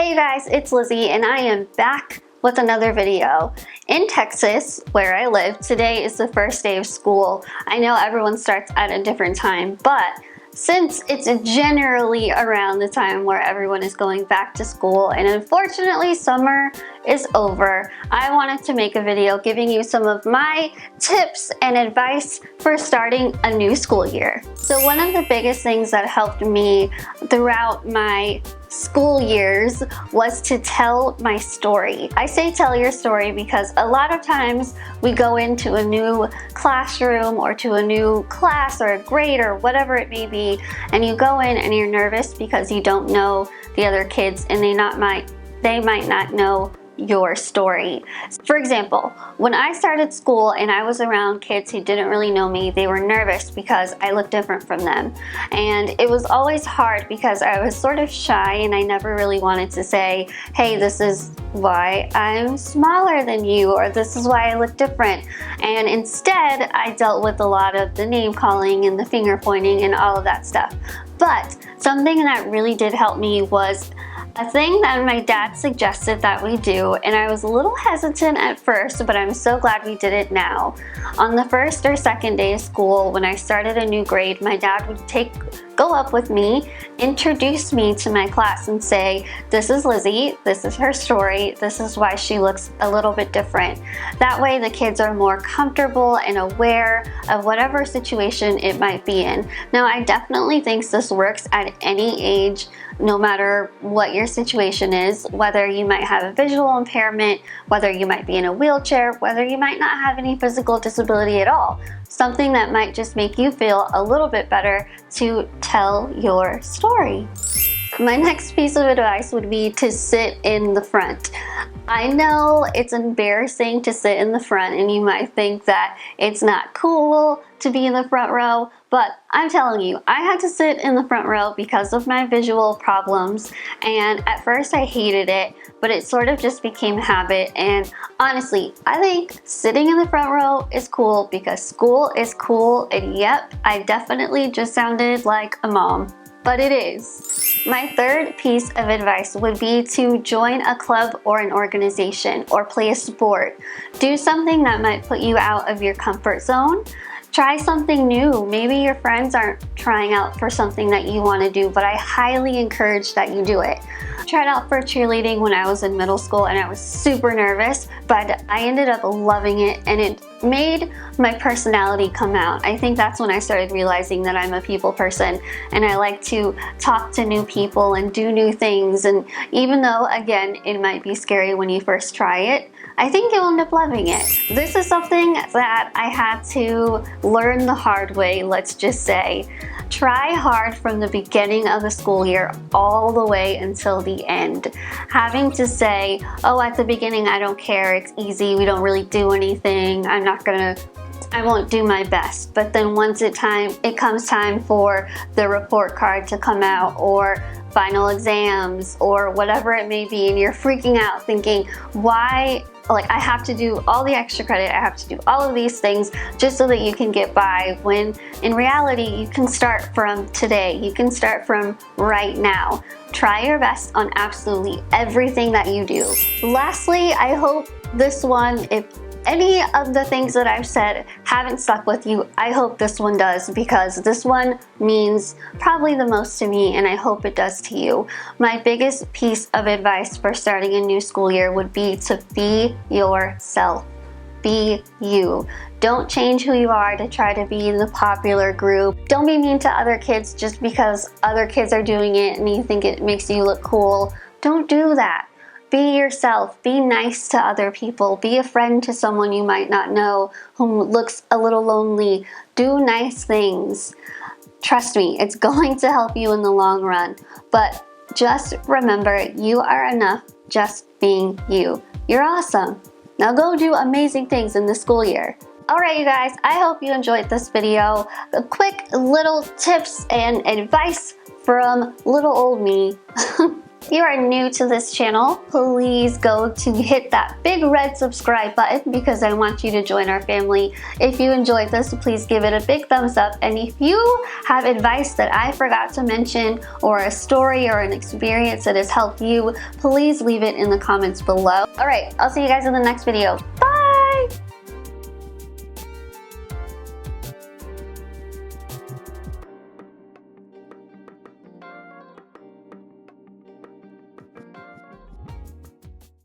Hey you guys, it's Lizzie and I am back with another video. In Texas, where I live, today is the first day of school. I know everyone starts at a different time, but since it's generally around the time where everyone is going back to school and unfortunately summer is over, I wanted to make a video giving you some of my tips and advice for starting a new school year. So one of the biggest things that helped me throughout my school years was to tell my story. I say tell your story because a lot of times we go into a new classroom or to a new class or a grade or whatever it may be, and you go in and you're nervous because you don't know the other kids and they might not know your story. For example, when I started school and I was around kids who didn't really know me, they were nervous because I looked different from them. And it was always hard because I was sort of shy and I never really wanted to say, hey, this is why I'm smaller than you, or this is why I look different. And instead, I dealt with a lot of the name calling and the finger pointing and all of that stuff. But something that really did help me was a thing that my dad suggested that we do, and I was a little hesitant at first, but I'm so glad we did it now. On the first or second day of school, when I started a new grade, my dad would go up with me, introduce me to my class and say, this is Lizzie, this is her story, this is why she looks a little bit different. That way the kids are more comfortable and aware of whatever situation it might be in. Now I definitely think this works at any age, no matter what your situation is, whether you might have a visual impairment, whether you might be in a wheelchair, whether you might not have any physical disability at all. Something that might just make you feel a little bit better to tell your story. My next piece of advice would be to sit in the front. I know it's embarrassing to sit in the front and you might think that it's not cool to be in the front row, but I'm telling you, I had to sit in the front row because of my visual problems, and at first I hated it, but it sort of just became habit. And honestly, I think sitting in the front row is cool because school is cool, and yep, I definitely just sounded like a mom. But it is. My third piece of advice would be to join a club or an organization or play a sport. Do something that might put you out of your comfort zone. Try something new. Maybe your friends aren't trying out for something that you want to do, but I highly encourage that you do it. I tried out for cheerleading when I was in middle school and I was super nervous, but I ended up loving it and it made my personality come out. I think that's when I started realizing that I'm a people person and I like to talk to new people and do new things, and even though again it might be scary when you first try it, I think you'll end up loving it. This is something that I had to learn the hard way, let's just say. Try hard from the beginning of the school year all the way until the end. Having to say, oh, at the beginning I don't care, it's easy, we don't really do anything, I won't do my best. But then once it comes time for the report card to come out or final exams or whatever it may be, and you're freaking out thinking, why, like I have to do all the extra credit, I have to do all of these things just so that you can get by, when in reality you can start from today, you can start from right now. Try your best on absolutely everything that you do. Lastly, I hope this one, if any of the things that I've said haven't stuck with you, I hope this one does, because this one means probably the most to me and I hope it does to you. My biggest piece of advice for starting a new school year would be to be yourself. Be you. Don't change who you are to try to be in the popular group. Don't be mean to other kids just because other kids are doing it and you think it makes you look cool. Don't do that. Be yourself. Be nice to other people. Be a friend to someone you might not know who looks a little lonely. Do nice things. Trust me, it's going to help you in the long run. But just remember, you are enough just being you. You're awesome. Now go do amazing things in the school year. Alright you guys, I hope you enjoyed this video. A quick little tips and advice from little old me. If you are new to this channel, please go to hit that big red subscribe button because I want you to join our family. If you enjoyed this, please give it a big thumbs up. And if you have advice that I forgot to mention, or a story or an experience that has helped you, please leave it in the comments below. All right, I'll see you guys in the next video. Bye!